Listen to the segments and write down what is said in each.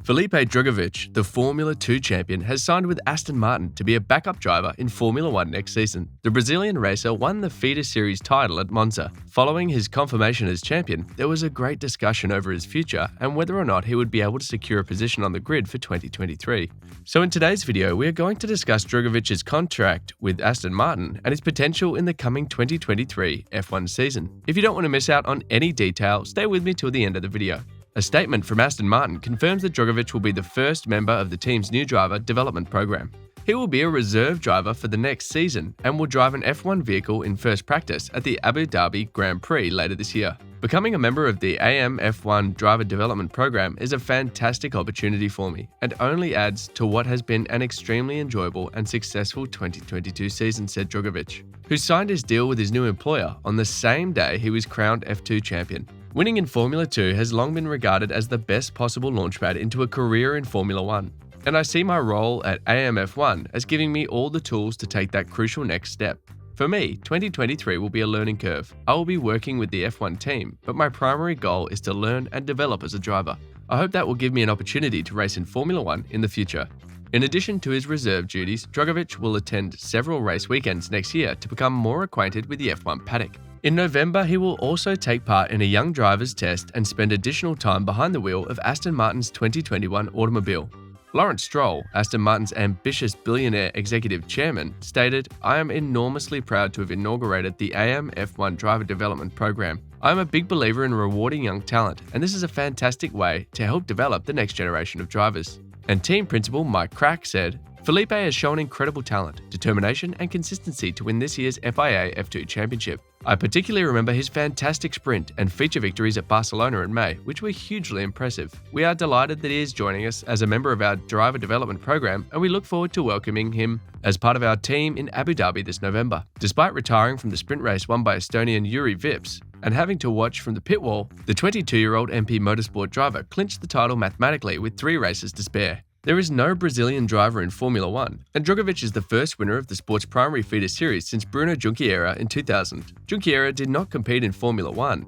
Felipe Drugovich, the Formula 2 champion, has signed with Aston Martin to be a backup driver in Formula 1 next season. The Brazilian racer won the Feeder Series title at Monza. Following his confirmation as champion, there was a great discussion over his future and whether or not he would be able to secure a position on the grid for 2023. So in today's video, we are going to discuss Drugovich's contract with Aston Martin and his potential in the coming 2023 F1 season. If you don't want to miss out on any detail, stay with me till the end of the video. A statement from Aston Martin confirms that Drugovich will be the first member of the team's new driver development program. He will be a reserve driver for the next season and will drive an F1 vehicle in first practice at the Abu Dhabi Grand Prix later this year. Becoming a member of the AM F1 driver development program is a fantastic opportunity for me and only adds to what has been an extremely enjoyable and successful 2022 season, said Drugovich, who signed his deal with his new employer on the same day he was crowned F2 champion. Winning in Formula 2 has long been regarded as the best possible launchpad into a career in Formula 1, and I see my role at AMF1 as giving me all the tools to take that crucial next step. For me, 2023 will be a learning curve. I will be working with the F1 team, but my primary goal is to learn and develop as a driver. I hope that will give me an opportunity to race in Formula 1 in the future. In addition to his reserve duties, Drugovich will attend several race weekends next year to become more acquainted with the F1 paddock. In November, he will also take part in a young driver's test and spend additional time behind the wheel of Aston Martin's 2021 automobile. Lawrence Stroll, Aston Martin's ambitious billionaire executive chairman, stated, "I am enormously proud to have inaugurated the AM F1 driver development program. I am a big believer in rewarding young talent, and this is a fantastic way to help develop the next generation of drivers." And team principal Mike Crack said, "Felipe has shown incredible talent, determination and consistency to win this year's FIA F2 championship. I particularly remember his fantastic sprint and feature victories at Barcelona in May, which were hugely impressive. We are delighted that he is joining us as a member of our driver development program, and we look forward to welcoming him as part of our team in Abu Dhabi this November." Despite retiring from the sprint race won by Estonian Yuri Vips and having to watch from the pit wall, the 22-year-old MP Motorsport driver clinched the title mathematically with 3 races to spare. There is no Brazilian driver in Formula 1, and Drugovich is the first winner of the sport's primary feeder series since Bruno Junqueira in 2000. Junqueira did not compete in Formula 1,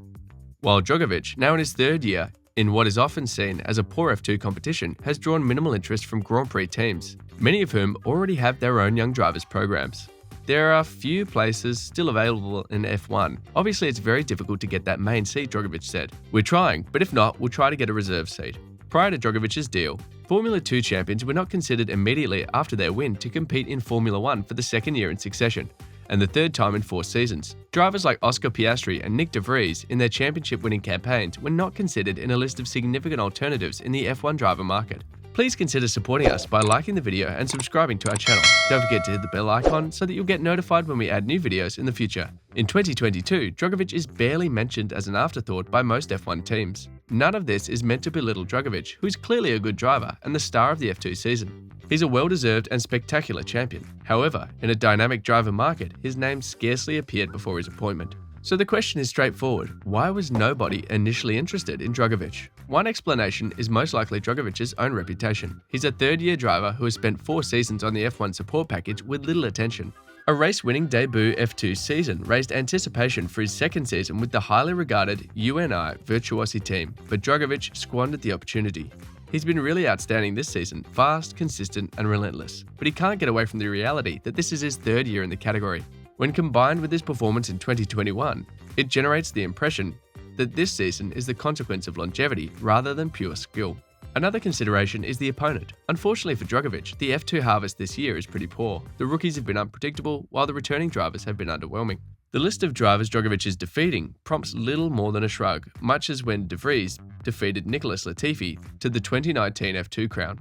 while Drugovich, now in his third year in what is often seen as a poor F2 competition, has drawn minimal interest from Grand Prix teams, many of whom already have their own young drivers programs. There are few places still available in F1. Obviously, it's very difficult to get that main seat, Drugovich said. "We're trying, but if not, we'll try to get a reserve seat." Prior to Drugovich's deal, Formula 2 champions were not considered immediately after their win to compete in Formula 1 for the second year in succession, and the third time in 4 seasons. Drivers like Oscar Piastri and Nick de Vries in their championship-winning campaigns were not considered in a list of significant alternatives in the F1 driver market. Please consider supporting us by liking the video and subscribing to our channel. Don't forget to hit the bell icon so that you'll get notified when we add new videos in the future. In 2022, Drugovich is barely mentioned as an afterthought by most F1 teams. None of this is meant to belittle Drugovich, who's clearly a good driver and the star of the F2 season. He's a well-deserved and spectacular champion. However, in a dynamic driver market, his name scarcely appeared before his appointment. So the question is straightforward. Why was nobody initially interested in Drugovich? One explanation is most likely Drugovich's own reputation. He's a third-year driver who has spent 4 seasons on the F1 support package with little attention. A race-winning debut F2 season raised anticipation for his second season with the highly regarded UNI Virtuosi team, but Drugovich squandered the opportunity. He's been really outstanding this season, fast, consistent and relentless, but he can't get away from the reality that this is his 3rd year in the category. When combined with his performance in 2021, it generates the impression that this season is the consequence of longevity rather than pure skill. Another consideration is the opponent. Unfortunately for Drugovich, the F2 harvest this year is pretty poor. The rookies have been unpredictable, while the returning drivers have been underwhelming. The list of drivers Drugovich is defeating prompts little more than a shrug, much as when De Vries defeated Nicholas Latifi to the 2019 F2 crown.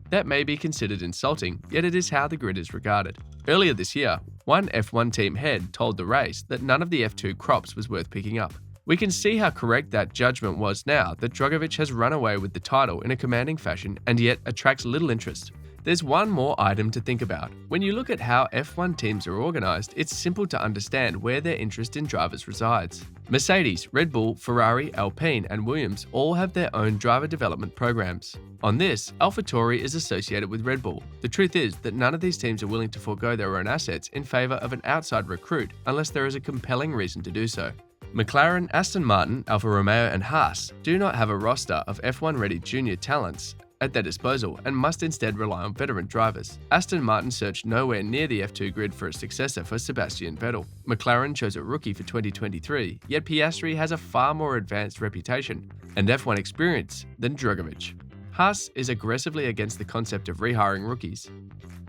That may be considered insulting, yet it is how the grid is regarded. Earlier this year, one F1 team head told the race that none of the F2 crops was worth picking up. We can see how correct that judgment was now that Drugovich has run away with the title in a commanding fashion and yet attracts little interest. There's one more item to think about. When you look at how F1 teams are organized, it's simple to understand where their interest in drivers resides. Mercedes, Red Bull, Ferrari, Alpine, and Williams all have their own driver development programs. On this, AlphaTauri is associated with Red Bull. The truth is that none of these teams are willing to forego their own assets in favor of an outside recruit unless there is a compelling reason to do so. McLaren, Aston Martin, Alfa Romeo, and Haas do not have a roster of F1-ready junior talents at their disposal and must instead rely on veteran drivers. Aston Martin searched nowhere near the F2 grid for a successor for Sebastian Vettel. McLaren chose a rookie for 2023, yet Piastri has a far more advanced reputation and F1 experience than Drugovich. Haas is aggressively against the concept of rehiring rookies.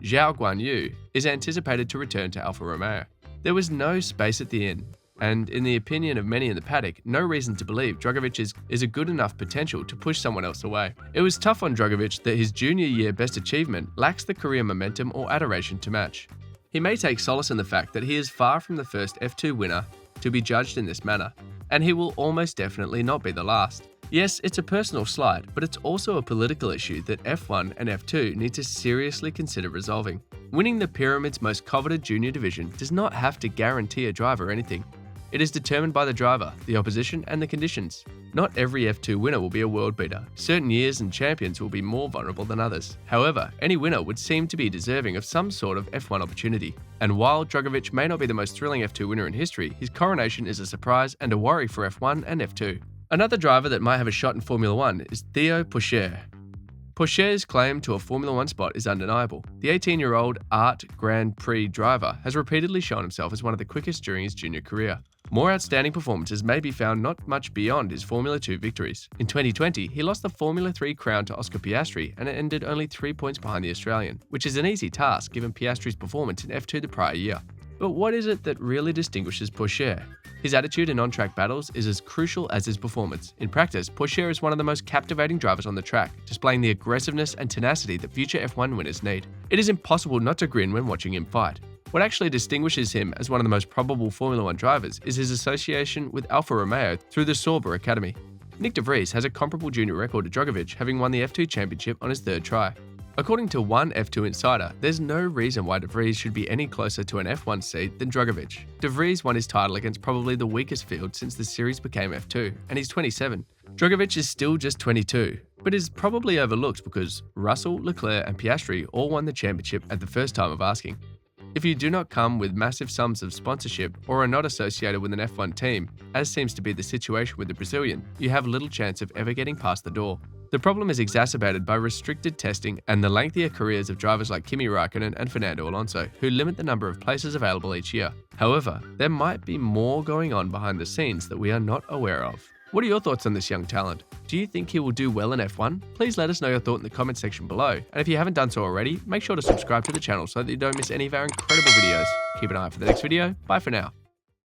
Zhao Guanyu is anticipated to return to Alfa Romeo. There was no space at the inn, and in the opinion of many in the paddock, no reason to believe Drugovich is a good enough potential to push someone else away. It was tough on Drugovich that his junior year best achievement lacks the career momentum or adoration to match. He may take solace in the fact that he is far from the first F2 winner to be judged in this manner, and he will almost definitely not be the last. Yes, it's a personal slight, but it's also a political issue that F1 and F2 need to seriously consider resolving. Winning the pyramid's most coveted junior division does not have to guarantee a driver anything. It is determined by the driver, the opposition, and the conditions. Not every F2 winner will be a world beater. Certain years and champions will be more vulnerable than others. However, any winner would seem to be deserving of some sort of F1 opportunity. And while Drugovich may not be the most thrilling F2 winner in history, his coronation is a surprise and a worry for F1 and F2. Another driver that might have a shot in Formula 1 is Theo Pourchaire. Pourchaire's claim to a Formula 1 spot is undeniable. The 18-year-old Art Grand Prix driver has repeatedly shown himself as one of the quickest during his junior career. More outstanding performances may be found not much beyond his Formula 2 victories. In 2020, he lost the Formula 3 crown to Oscar Piastri and ended only 3 points behind the Australian, which is an easy task given Piastri's performance in F2 the prior year. But what is it that really distinguishes Pourchaire? His attitude in on-track battles is as crucial as his performance. In practice, Pourchaire is one of the most captivating drivers on the track, displaying the aggressiveness and tenacity that future F1 winners need. It is impossible not to grin when watching him fight. What actually distinguishes him as one of the most probable Formula 1 drivers is his association with Alfa Romeo through the Sauber Academy. Nyck de Vries has a comparable junior record to Drugovich, having won the F2 championship on his third try. According to one F2 insider, there's no reason why de Vries should be any closer to an F1 seat than Drugovich. De Vries won his title against probably the weakest field since the series became F2, and he's 27. Drugovich is still just 22, but is probably overlooked because Russell, Leclerc, and Piastri all won the championship at the first time of asking. If you do not come with massive sums of sponsorship or are not associated with an F1 team, as seems to be the situation with the Brazilian, you have little chance of ever getting past the door. The problem is exacerbated by restricted testing and the lengthier careers of drivers like Kimi Raikkonen and Fernando Alonso, who limit the number of places available each year. However, there might be more going on behind the scenes that we are not aware of. What are your thoughts on this young talent? Do you think he will do well in F1? Please let us know your thought in the comment section below. And if you haven't done so already, make sure to subscribe to the channel so that you don't miss any of our incredible videos. Keep an eye out for the next video. Bye for now.